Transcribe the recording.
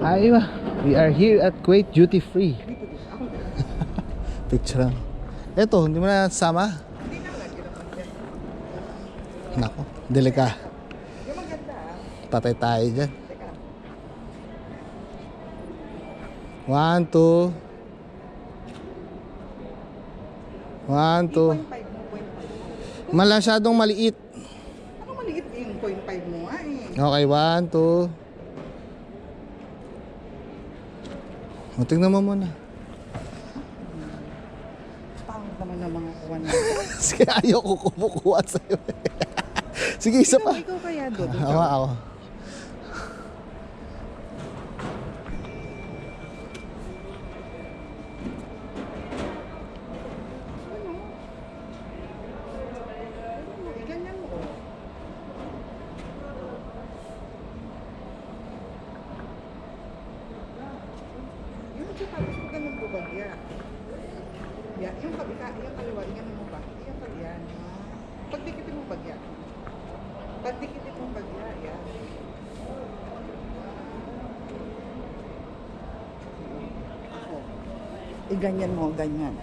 Aywa, we are here at Kuwait Duty Free. Picture lang. Eto, hindi mo na sama? Nako, delika. Patay tayo dyan. 1, 2. 1, 2. Masyadong maliit. Ano maliit yung 0.5 mo nga eh. Okay, 1, 2. O, tingnan mo muna. Pangit naman ng mga kuwan mo. Sige, ayoko kumukuha sa'yo. Sige, isa pa. Ikaw kaya doon. Ako. Ganyan mo. Yung sapatos mo ganun po bagya. Yan, yung kabila, yung kaliwa, ganun mo ba? Yung bagyan. Pagdikitin mo bagya. Pagdikitin mo bagya, yan. Ako. Ganyan mo, ganyan.